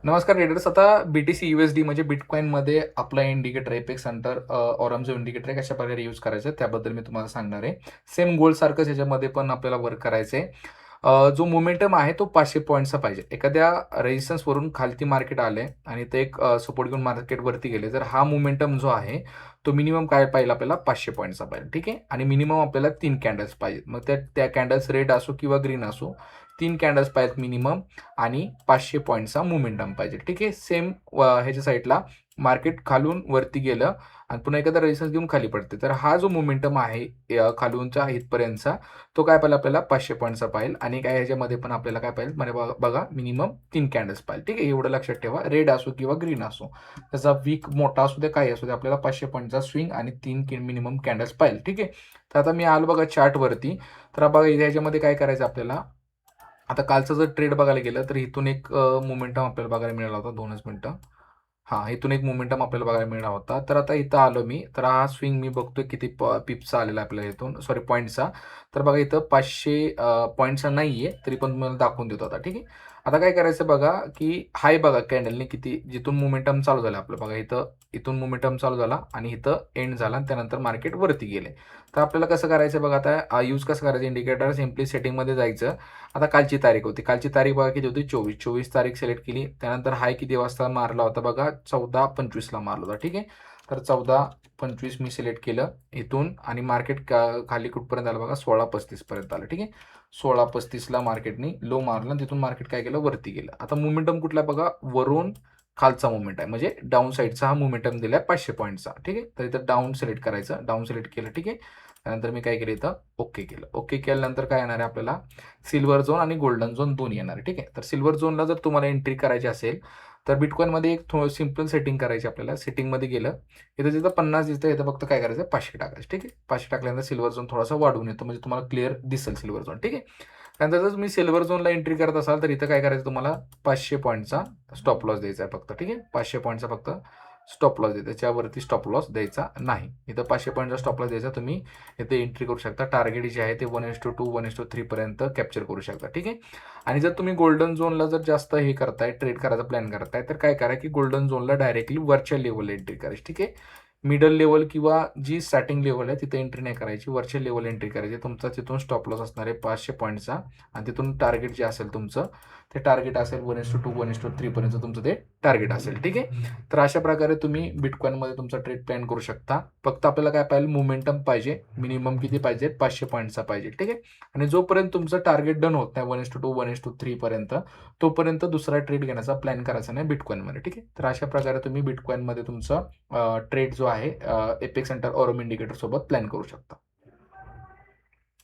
नमस्कार ट्रेडर्स. आता BTC USD म्हणजे बिटकॉइनमध्ये आपला इंडिकेटर एपेक्स सेंटर ऑरम जो इंडिकेटर आहे कशा प्रकारे यूज करायचं त्याबद्दल मी तुम्हाला सांगणार आहे. सेम गोल्ड सारखंच याच्यामध्ये पण आपल्याला वर्क करायचं आहे. जो मोमेंटम आहे तो 500 पॉईंटचा पाहिजे. एखाद्या रेजिस्टन्सवरून खालती मार्केट आले आणि ते एक सपोर्ट घेऊन मार्केटवरती गेले, तर हा मोमेंटम जो आहे तो मिनिमम काय पाहिजे आपल्याला 500 पॉईंटचा पाहिजे. ठीक आहे. आणि मिनिमम आपल्याला 3 कॅन्डल्स पाहिजेत. मग त्या कॅन्डल्स रेड असो किंवा ग्रीन असो, 3 कॅन्डल्स पाहिजेत मिनिमम आणि 500 पॉईंटचा मोमेंटम पाहिजे. ठीक आहे. सेम ह्याच्या साईडला मार्केट खालून वरती गेलं आणि पुन्हा एखादा रेजिस्टन्स घेऊन खाली पडते, तर हा जो मोमेंटम आहे खालूनचा इथपर्यंतचा, तो काय पाहिजे आपल्याला 500 पॉईंटचा पाहिजे. आणि काय ह्याच्यामध्ये पण आपल्याला काय पाहिजे म्हणजे बघा मिनिमम 3 कॅन्डल्स पाहिजे. ठीक आहे. एवढं लक्षात ठेवा. रेड असो किंवा ग्रीन असो, त्याचा वीक मोठा असू दे काही असू दे, आपल्याला 500 पॉईंटचा स्विंग आणि 3 मिनिमम कॅन्डल्स पाहिजे. ठीक आहे. तर आता मी आलो बघा चार्टवरती. तर बघा ह्याच्यामध्ये काय करायचं आपल्याला. आता कालचा जर ट्रेड बघायला गेलं तर इथून एक मोमेंटम आपल्याला बघायला मिळाला होता. 2च मिनिटं. हां, इथून एक मोमेंटम आपल्याला बघायला मिळणार होता. तर आता इथं आलो मी. तर हा स्विंग मी बघतोय किती पिप्सचा आलेला आहे आपल्याला इथून, सॉरी पॉईंटचा. तर बघा इथं 500 पॉईंटचा नाहीये, तरी पण तुम्हाला दाखवून देतो आता. ठीक आहे. आता काय करायचं बघा, की हाय बघा कॅन्डलने किती जिथून मोमेंटम चालू झालं आपलं बघा इथं, इथून मोमेंटम चालू झाला आणि इथं एंड झाला आणि त्यानंतर मार्केट वरती गेले. तर आपल्याला कसं करायचं बघा आता यूज कसं करायचं इंडिकेटर, सिम्पली सेटिंगमध्ये जायचं. आता कालची तारीख होती. कालची तारीख बघा किती होती 24. 24 तारीख सिलेक्ट केली. त्यानंतर हाय किती वाजता मारला होता बघा 14:25ला मारला होता. ठीक आहे. तर 14:25 मी सिलेक्ट केलं इथून आणि मार्केट खाली कुठपर्यंत आलं बघा 16:35 पर्यंत आलं. ठीक आहे. 16:35ला मार्केटनी लो मारला आणि तिथून मार्केट काय केलं वरती गेलं. आता मोमेंटम कुठला बघा वरून खालचा मुवमेंट आहे म्हणजे डाऊन साईडचा हा मोमेंटम दिलाय 500 पॉईंटचा. ठीक आहे. तर इथं डाऊन सिलेक्ट करायचं. डाऊन सिलेक्ट केलं. ठीक आहे. त्यानंतर मी काय केलं इथं ओके केलं. ओके केल्यानंतर काय येणार आहे आपल्याला सिल्वर झोन आणि गोल्डन झोन दोन्ही येणार आहे. ठीक आहे. तर सिल्वर झोनला जर तुम्हाला एंट्री करायची असेल तर बिटकॉइनमध्ये एक थोडं सिंपल सेटिंग करायची आपल्याला. सेटिंगमध्ये गेलं इथं जिथं 50 दिसतं इथं फक्त काय करायचं 500 टाकायचं. ठीक आहे. 500 टाकल्यानंतर सिल्वर झोन थोडासा वाढून येतो म्हणजे तुम्हाला क्लिअर दिसेल सिल्वर झोन. ठीक आहे. त्यानंतर जर तुम्ही सिल्वर झोनला एंट्री करत असाल तर इथं काय करायचं तुम्हाला 500 पॉईंटचा स्टॉप लॉस द्यायचा आहे फक्त. ठीक आहे. 500 पॉईंटचा फक्त स्टॉप लॉस द्यायचा, त्याच्यावरती स्टॉप लॉस द्यायचा नाही. इथं 500 पॉईंटचा स्टॉप लॉस द्यायचा. तुम्ही इथे एंट्री करू शकता. टार्गेट जे आहे ते 1:2 1:3 पर्यंत कॅप्चर करू शकता. ठीक आहे. आणि जर तुम्ही गोल्डन झोनला जर जास्त हे करताय ट्रेड करायचा प्लॅन करताय तर काय करा की गोल्डन झोनला डायरेक्टली वरच्या लेवलला एंट्री करायची. ठीक आहे. मिडल लेवल किंवा जी स्टार्टिंग लेवल आहे तिथे एंट्री नाही करायची, वरच्या लेवल एंट्री करायची. तुमचा तिथून स्टॉप लॉस असणार आहे 500 पॉईंटचा आणि तिथून टार्गेट जे असेल तुमचं ते टार्गेट असेल 1:2 1:3 पर्यंत तुमचं ते टार्गेट असेल. ठीक आहे. तर अशा प्रकारे तुम्ही बिटकॉइनमध्ये तुमचा ट्रेड प्लॅन करू शकता. फक्त आपल्याला काय पाहिजे मोमेंटम पाहिजे. मिनिमम किती पाहिजे 500 पॉईंटचा पाहिजे. ठीक आहे. आणि जोपर्यंत तुमचं टार्गेट डन होत नाही 1:2 1:3 पर्यंत तोपर्यंत दुसरा ट्रेड घेण्याचा प्लॅन करायचा नाही बिटकॉइनमध्ये. ठीक आहे. तर अशा प्रकारे तुम्ही बिटकॉइनमध्ये तुमचा ट्रेड जो आहे एपेक्स सेंटर ऑरम इंडिकेटर सोबत प्लॅन करू शकता.